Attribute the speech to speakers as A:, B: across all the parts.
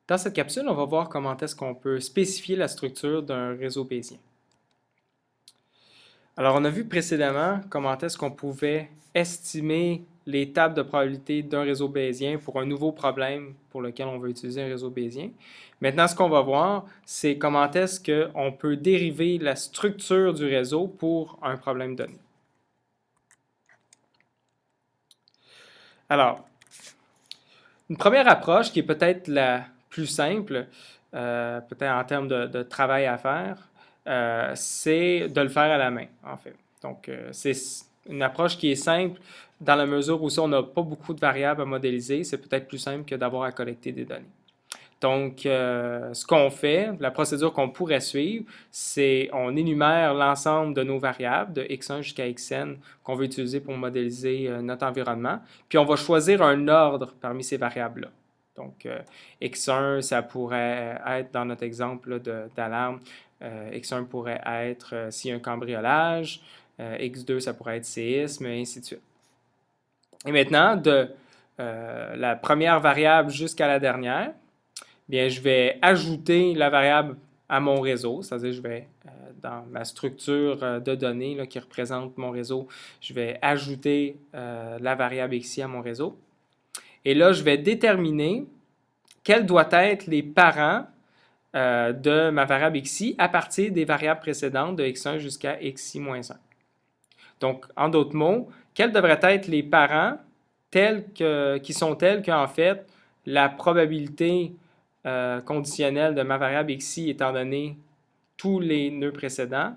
A: Dans cette capsule, on va voir comment est-ce qu'on peut spécifier la structure d'un réseau bayésien. Alors, on a vu précédemment comment est-ce qu'on pouvait estimer les tables de probabilité d'un réseau bayésien pour un nouveau problème pour lequel on veut utiliser un réseau bayésien. Maintenant, ce qu'on va voir, c'est comment est-ce qu'on peut dériver la structure du réseau pour un problème donné. Alors, une première approche qui est peut-être la plus simple, peut-être en termes de travail à faire, c'est de le faire à la main, en fait. Donc, c'est une approche qui est simple dans la mesure où si on n'a pas beaucoup de variables à modéliser, c'est peut-être plus simple que d'avoir à collecter des données. Donc, ce qu'on fait, la procédure qu'on pourrait suivre, c'est on énumère l'ensemble de nos variables, de x1 jusqu'à xn, qu'on veut utiliser pour modéliser notre environnement, puis on va choisir un ordre parmi ces variables-là. Donc, x1, ça pourrait être, dans notre exemple d'alarme, x1 pourrait être s'il y a un cambriolage, x2, ça pourrait être séisme, et ainsi de suite. Et maintenant, de la première variable jusqu'à la dernière, bien, je vais ajouter la variable à mon réseau, c'est-à-dire je vais, dans ma structure de données là, qui représente mon réseau, je vais ajouter la variable xi à mon réseau. Et là, je vais déterminer quels doivent être les parents de ma variable xi à partir des variables précédentes de x1 jusqu'à xi-1. Donc, en d'autres mots, quels devraient être les parents qui sont tels qu'en fait, la probabilité conditionnelle de ma variable xi, étant donné tous les nœuds précédents,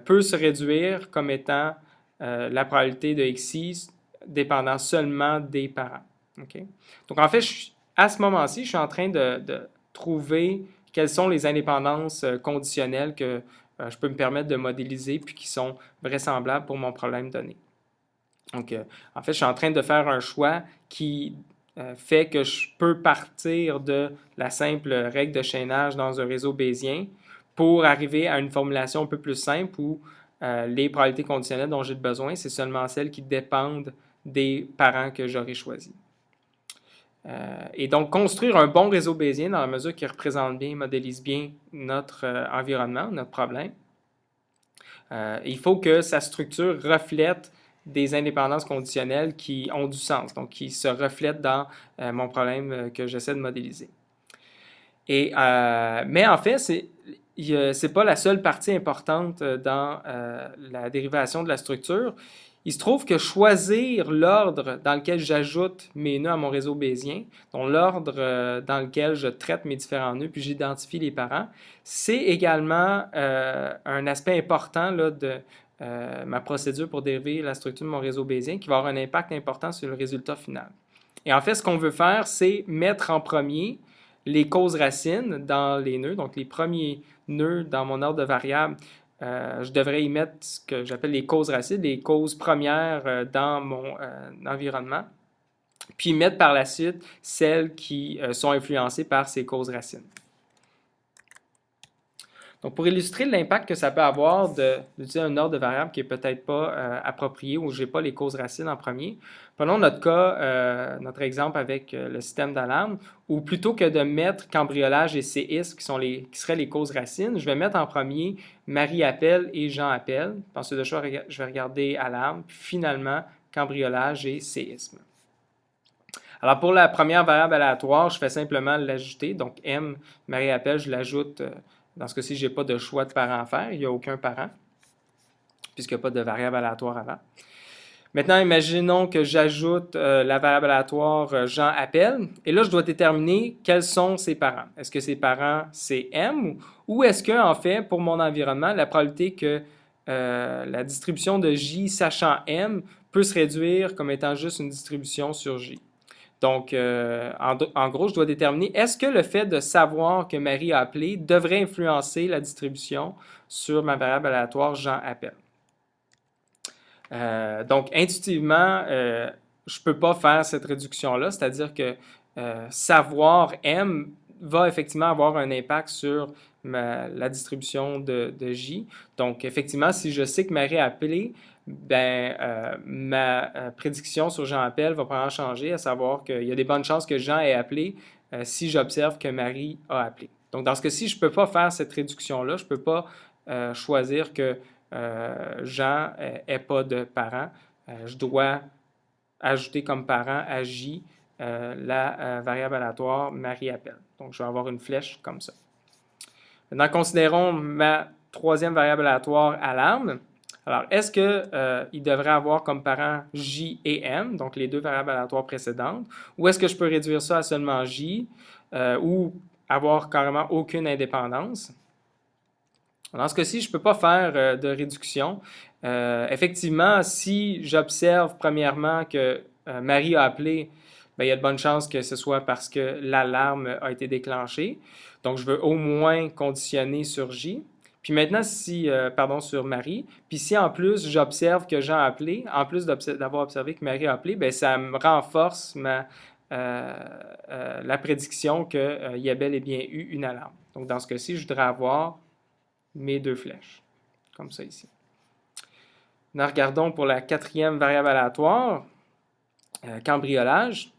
A: peut se réduire comme étant la probabilité de xi dépendant seulement des parents. Okay? Donc, en fait, à ce moment-ci, je suis en train de trouver quelles sont les indépendances conditionnelles que je peux me permettre de modéliser puis qui sont vraisemblables pour mon problème donné. Donc, en fait, je suis en train de faire un choix qui fait que je peux partir de la simple règle de chaînage dans un réseau bayésien pour arriver à une formulation un peu plus simple où les probabilités conditionnelles dont j'ai besoin, c'est seulement celles qui dépendent des parents que j'aurais choisis. Et donc, construire un bon réseau bayésien dans la mesure qu'il représente bien, modélise bien notre environnement, notre problème, il faut que sa structure reflète des indépendances conditionnelles qui ont du sens, donc qui se reflètent dans mon problème que j'essaie de modéliser. Mais en fait, c'est pas la seule partie importante dans la dérivation de la structure. Il se trouve que choisir l'ordre dans lequel j'ajoute mes nœuds à mon réseau bayésien, donc l'ordre dans lequel je traite mes différents nœuds, puis j'identifie les parents, c'est également un aspect important là, de ma procédure pour dériver la structure de mon réseau bayésien qui va avoir un impact important sur le résultat final. Et en fait, ce qu'on veut faire, c'est mettre en premier les causes racines dans les nœuds, donc les premiers nœuds dans mon ordre de variables, je devrais y mettre ce que j'appelle les causes racines, les causes premières dans mon environnement, puis mettre par la suite celles qui sont influencées par ces causes racines. Donc, pour illustrer l'impact que ça peut avoir d'utiliser un ordre de variable qui n'est peut-être pas approprié ou je n'ai pas les causes racines en premier, prenons notre cas, notre exemple avec le système d'alarme, où plutôt que de mettre cambriolage et séisme, qui seraient les causes racines, je vais mettre en premier Marie appelle et Jean appelle. Ensuite de ça, je vais regarder alarme, puis finalement cambriolage et séisme. Alors, pour la première variable aléatoire, je fais simplement l'ajouter. Donc, M, Marie appelle, je l'ajoute. Dans ce cas-ci, je n'ai pas de choix de parent à faire. Il n'y a aucun parent, puisqu'il n'y a pas de variable aléatoire avant. Maintenant, imaginons que j'ajoute la variable aléatoire Jean appelle. Et là, je dois déterminer quels sont ses parents. Est-ce que ses parents, c'est M ou est-ce que, en fait, pour mon environnement, la probabilité que la distribution de J sachant M peut se réduire comme étant juste une distribution sur J. Donc, en gros, je dois déterminer est-ce que le fait de savoir que Marie a appelé devrait influencer la distribution sur ma variable aléatoire Jean appelle. Donc, intuitivement, je ne peux pas faire cette réduction-là, c'est-à-dire que savoir M va effectivement avoir un impact sur la distribution de J. Donc, effectivement, si je sais que Marie a appelé, ma prédiction sur Jean appelle va probablement changer, à savoir qu'il y a des bonnes chances que Jean ait appelé si j'observe que Marie a appelé. Donc, dans ce cas-ci, je ne peux pas faire cette réduction-là. Je ne peux pas choisir que Jean n'ait pas de parents. Je dois ajouter comme parent à J la variable aléatoire Marie appelle. Donc, je vais avoir une flèche comme ça. Maintenant, considérons ma troisième variable aléatoire alarme. Alors, est-ce qu'il devrait avoir comme parents J et M, donc les deux variables aléatoires précédentes, ou est-ce que je peux réduire ça à seulement J ou avoir carrément aucune indépendance? Dans ce cas-ci, je ne peux pas faire de réduction. Effectivement, si j'observe premièrement que Marie a appelé, bien, il y a de bonnes chances que ce soit parce que l'alarme a été déclenchée. Donc, je veux au moins conditionner sur J. Puis maintenant, sur Marie. Puis si en plus j'observe que Jean a appelé, en plus d'avoir observé que Marie a appelé, bien, ça me renforce la prédiction qu'il y a bel et bien eu une alarme. Donc, dans ce cas-ci, je voudrais avoir mes deux flèches, comme ça ici. Maintenant, regardons pour la quatrième variable aléatoire, cambriolage.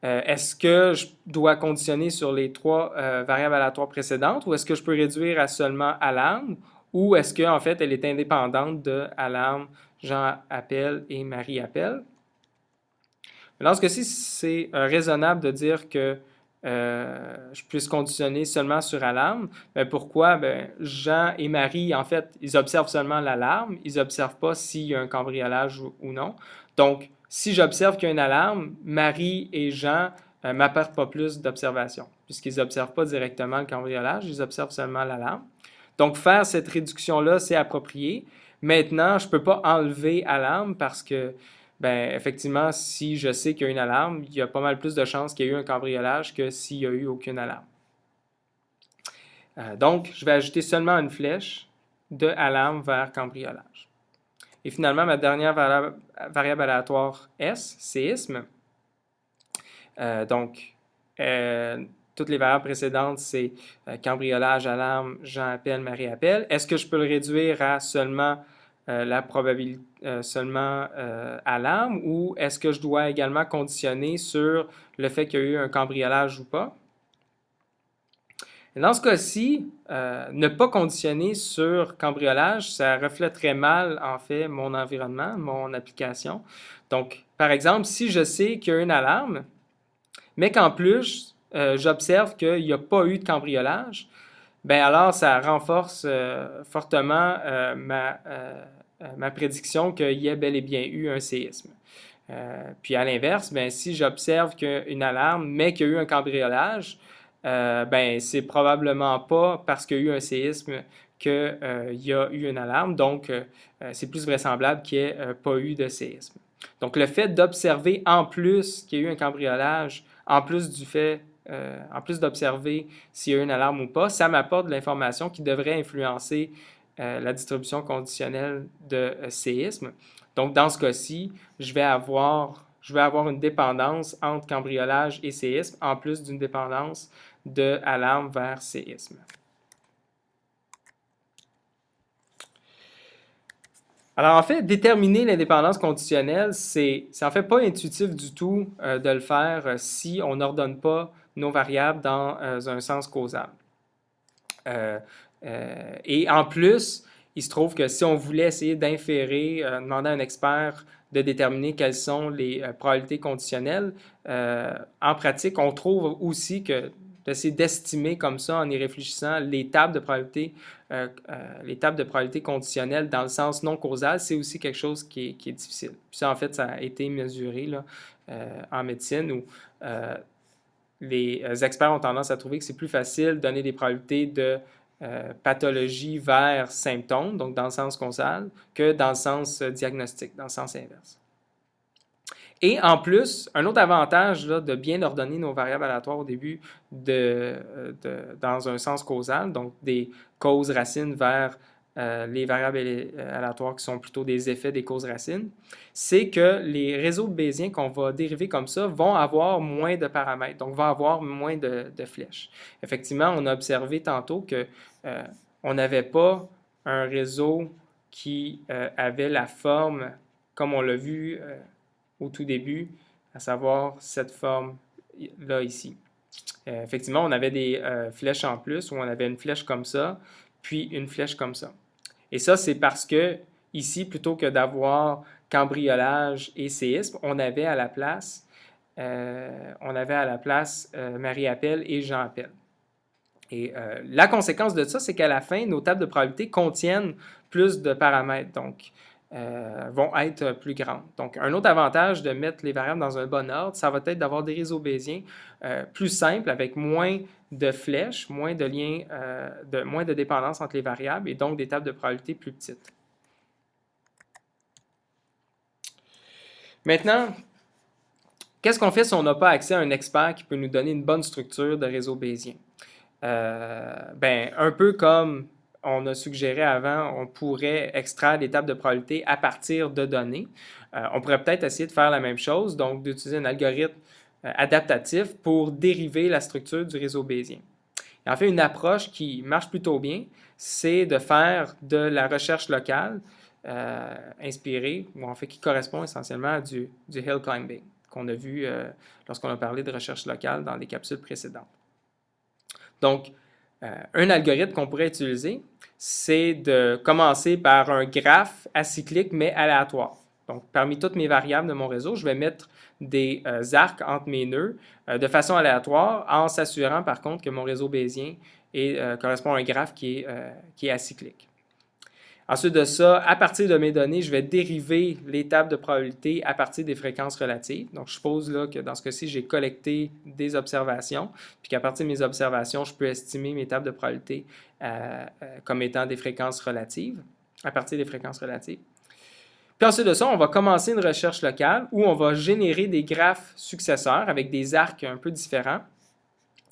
A: Est-ce que je dois conditionner sur les trois variables aléatoires précédentes ou est-ce que je peux réduire à seulement alarme ou est-ce qu'en fait elle est indépendante de alarme, Jean appelle et Marie appelle? Dans ce cas-ci, c'est raisonnable de dire que je puisse conditionner seulement sur alarme. Mais pourquoi? Bien, Jean et Marie, en fait, ils observent seulement l'alarme. Ils n'observent pas s'il y a un cambriolage ou non. Donc, si j'observe qu'il y a une alarme, Marie et Jean ne m'apportent pas plus d'observation, puisqu'ils n'observent pas directement le cambriolage, ils observent seulement l'alarme. Donc, faire cette réduction-là, c'est approprié. Maintenant, je ne peux pas enlever alarme parce que ben, effectivement, si je sais qu'il y a une alarme, il y a pas mal plus de chances qu'il y ait eu un cambriolage que s'il n'y a eu aucune alarme. Donc, je vais ajouter seulement une flèche de alarme vers cambriolage. Et finalement, ma dernière variable aléatoire S, séisme. Toutes les variables précédentes, c'est cambriolage, alarme, Jean appelle, Marie appelle. Est-ce que je peux le réduire à seulement la probabilité seulement alarme ou est-ce que je dois également conditionner sur le fait qu'il y a eu un cambriolage ou pas? Et dans ce cas-ci, ne pas conditionner sur cambriolage, ça reflèterait mal, en fait, mon environnement, mon application. Donc, par exemple, si je sais qu'il y a une alarme, mais qu'en plus, j'observe qu'il n'y a pas eu de cambriolage, bien alors ça renforce fortement ma prédiction qu'il y ait bel et bien eu un séisme. Puis à l'inverse, ben, si j'observe qu'il y a une alarme, mais qu'il y a eu un cambriolage, ben, c'est probablement pas parce qu'il y a eu un séisme qu'il y a eu une alarme. Donc, c'est plus vraisemblable qu'il n'y ait pas eu de séisme. Donc, le fait d'observer en plus qu'il y a eu un cambriolage, en plus d'observer s'il y a eu une alarme ou pas, ça m'apporte de l'information qui devrait influencer la distribution conditionnelle de séisme. Donc, dans ce cas-ci, je vais avoir une dépendance entre cambriolage et séisme, en plus d'une dépendance de alarme vers séisme. Alors, en fait, déterminer l'indépendance conditionnelle, c'est en fait pas intuitif du tout de le faire si on n'ordonne pas nos variables dans un sens causal. Et en plus, il se trouve que si on voulait essayer d'inférer, demander à un expert de déterminer quelles sont les probabilités conditionnelles, en pratique, on trouve aussi que d'essayer d'estimer comme ça, en y réfléchissant, les tables de probabilité conditionnelles dans le sens non causal, c'est aussi quelque chose qui est difficile. Puis ça, en fait, ça a été mesuré là, en médecine où les experts ont tendance à trouver que c'est plus facile de donner des probabilités de pathologie vers symptômes, donc dans le sens causal, que dans le sens diagnostique, dans le sens inverse. Et en plus, un autre avantage là, de bien ordonner nos variables aléatoires au début dans un sens causal, donc des causes racines vers les variables aléatoires qui sont plutôt des effets des causes racines, c'est que les réseaux de Bayésien qu'on va dériver comme ça vont avoir moins de paramètres, donc vont avoir moins de flèches. Effectivement, on a observé tantôt qu'on n'avait pas un réseau qui avait la forme, comme on l'a vu au tout début, à savoir cette forme-là ici. Effectivement, on avait des flèches en plus, où on avait une flèche comme ça, puis une flèche comme ça. Et ça, c'est parce que ici, plutôt que d'avoir cambriolage et séisme, on avait à la place, Marie-Appel et Jean-Appel. Et la conséquence de ça, c'est qu'à la fin, nos tables de probabilité contiennent plus de paramètres, donc vont être plus grandes. Donc, un autre avantage de mettre les variables dans un bon ordre, ça va être d'avoir des réseaux bayésiens plus simples, avec moins de flèches, moins de liens, moins de dépendance entre les variables, et donc des tables de probabilité plus petites. Maintenant, qu'est-ce qu'on fait si on n'a pas accès à un expert qui peut nous donner une bonne structure de réseau bayésien? Un peu comme on a suggéré avant, on pourrait extraire des tables de probabilité à partir de données. On pourrait peut-être essayer de faire la même chose, donc d'utiliser un algorithme adaptatif pour dériver la structure du réseau bayésien. Et en fait, une approche qui marche plutôt bien, c'est de faire de la recherche locale inspirée, ou en fait qui correspond essentiellement à du hill climbing, qu'on a vu lorsqu'on a parlé de recherche locale dans les capsules précédentes. Donc, un algorithme qu'on pourrait utiliser, c'est de commencer par un graphe acyclique, mais aléatoire. Donc, parmi toutes mes variables de mon réseau, je vais mettre des arcs entre mes nœuds de façon aléatoire, en s'assurant par contre que mon réseau bayésien correspond à un graphe qui est acyclique. Ensuite de ça, à partir de mes données, je vais dériver les tables de probabilité à partir des fréquences relatives. Donc, je suppose là, que dans ce cas-ci, j'ai collecté des observations, puis qu'à partir de mes observations, je peux estimer mes tables de probabilité comme étant des fréquences relatives, à partir des fréquences relatives. Puis ensuite de ça, on va commencer une recherche locale où on va générer des graphes successeurs avec des arcs un peu différents.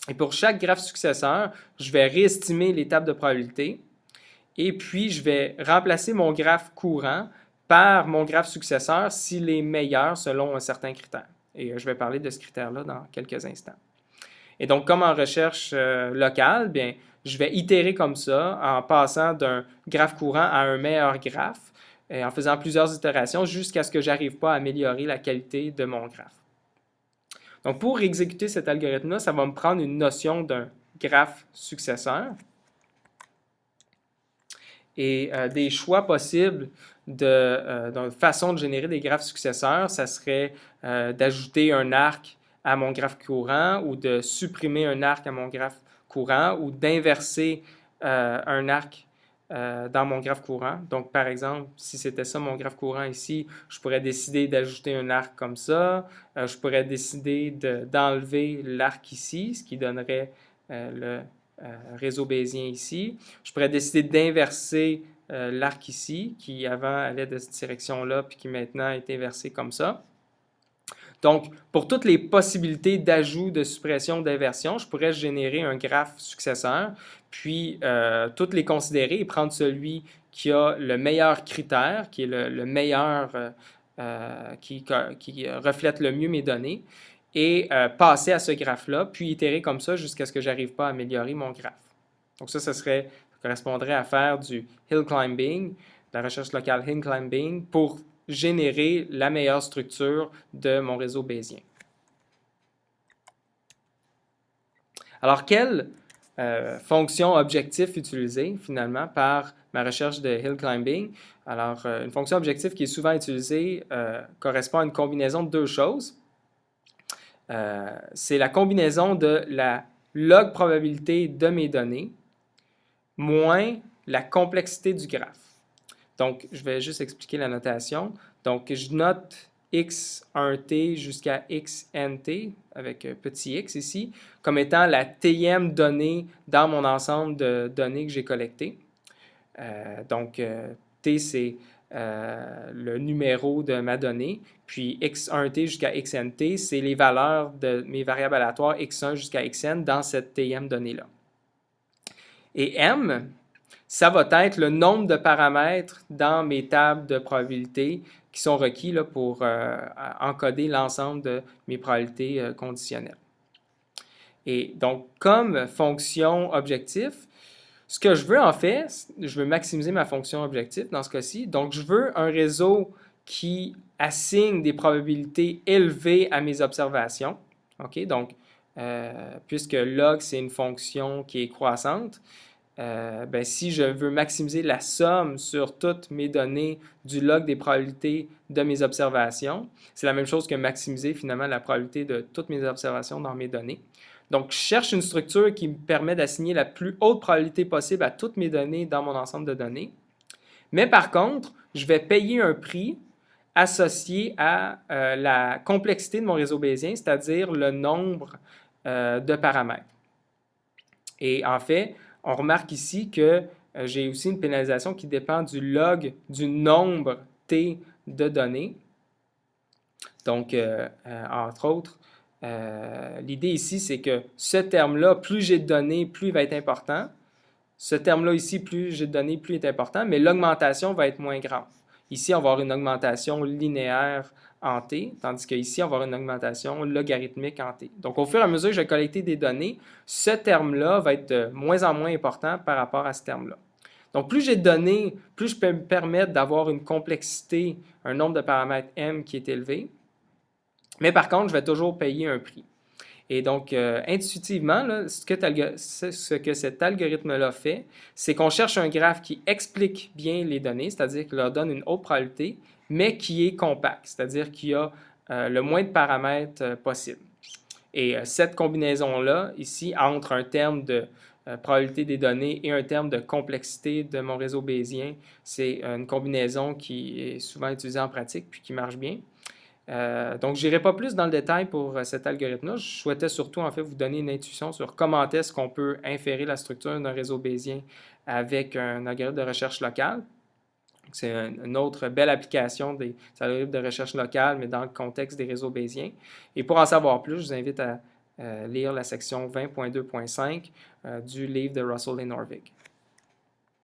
A: Et pour chaque graphe successeur, je vais réestimer les tables de probabilité. Et puis, je vais remplacer mon graphe courant par mon graphe successeur s'il est meilleur selon un certain critère. Et je vais parler de ce critère-là dans quelques instants. Et donc, comme en recherche locale, bien, je vais itérer comme ça en passant d'un graphe courant à un meilleur graphe, et en faisant plusieurs itérations jusqu'à ce que je n'arrive pas à améliorer la qualité de mon graphe. Donc, pour exécuter cet algorithme-là, ça va me prendre une notion d'un graphe successeur. Et des choix possibles de façon de générer des graphes successeurs, ça serait d'ajouter un arc à mon graphe courant ou de supprimer un arc à mon graphe courant ou d'inverser un arc dans mon graphe courant. Donc, par exemple, si c'était ça mon graphe courant ici, je pourrais décider d'ajouter un arc comme ça. Je pourrais décider d'enlever l'arc ici, ce qui donnerait le réseau bayésien ici. Je pourrais décider d'inverser l'arc ici, qui avant allait de cette direction-là, puis qui maintenant est inversé comme ça. Donc, pour toutes les possibilités d'ajout, de suppression, d'inversion, je pourrais générer un graphe successeur, puis toutes les considérer et prendre celui qui a le meilleur critère, qui est le meilleur, qui reflète le mieux mes données, et passer à ce graphe-là, puis itérer comme ça jusqu'à ce que je n'arrive pas à améliorer mon graphe. Donc ça correspondrait à faire du hill climbing, la recherche locale hill climbing, pour générer la meilleure structure de mon réseau bayésien. Alors, quelle fonction objectif utiliser finalement par ma recherche de hill climbing? Alors, une fonction objectif qui est souvent utilisée correspond à une combinaison de deux choses. C'est la combinaison de la log probabilité de mes données moins la complexité du graphe. Donc, je vais juste expliquer la notation. Donc, je note x1t jusqu'à xnt, avec petit x ici, comme étant la tème donnée dans mon ensemble de données que j'ai collectées. Donc, t, c'est le numéro de ma donnée, puis x1t jusqu'à xnt, c'est les valeurs de mes variables aléatoires x1 jusqu'à xn dans cette tm donnée-là. Et m, ça va être le nombre de paramètres dans mes tables de probabilité qui sont requis là, pour encoder l'ensemble de mes probabilités conditionnelles. Et donc, comme fonction objectif, ce que je veux en fait, je veux maximiser ma fonction objectif dans ce cas-ci. Donc, je veux un réseau qui assigne des probabilités élevées à mes observations. OK? Donc, puisque log, c'est une fonction qui est croissante. Ben, si je veux maximiser la somme sur toutes mes données du log des probabilités de mes observations, c'est la même chose que maximiser finalement la probabilité de toutes mes observations dans mes données. Donc, je cherche une structure qui me permet d'assigner la plus haute probabilité possible à toutes mes données dans mon ensemble de données. Mais par contre, je vais payer un prix associé à la complexité de mon réseau bayésien, c'est-à-dire le nombre de paramètres. Et en fait, on remarque ici que j'ai aussi une pénalisation qui dépend du log du nombre T de données. Donc, entre autres, l'idée ici, c'est que ce terme-là, plus j'ai de données, plus il va être important. Ce terme-là ici, plus j'ai de données, plus il est important, mais l'augmentation va être moins grande. Ici, on va avoir une augmentation linéaire en T, tandis qu'ici, on va avoir une augmentation logarithmique en T. Donc, au fur et à mesure que je vais collecter des données, ce terme-là va être de moins en moins important par rapport à ce terme-là. Donc, plus j'ai de données, plus je peux me permettre d'avoir une complexité, un nombre de paramètres M qui est élevé. Mais par contre, je vais toujours payer un prix. Et donc, intuitivement, là, ce que cet algorithme-là fait, c'est qu'on cherche un graphe qui explique bien les données, c'est-à-dire qu'il leur donne une haute probabilité, mais qui est compact, c'est-à-dire qu'il y a le moins de paramètres possible. Et cette combinaison-là, ici, entre un terme de probabilité des données et un terme de complexité de mon réseau bayésien, c'est une combinaison qui est souvent utilisée en pratique puis qui marche bien. Donc, je n'irai pas plus dans le détail pour cet algorithme-là. Je souhaitais surtout, en fait, vous donner une intuition sur comment est-ce qu'on peut inférer la structure d'un réseau bayésien avec un algorithme de recherche locale. C'est une autre belle application des algorithmes de recherche locale, mais dans le contexte des réseaux bayésiens. Et pour en savoir plus, je vous invite à lire la section 20.2.5 du livre de Russell et Norvig.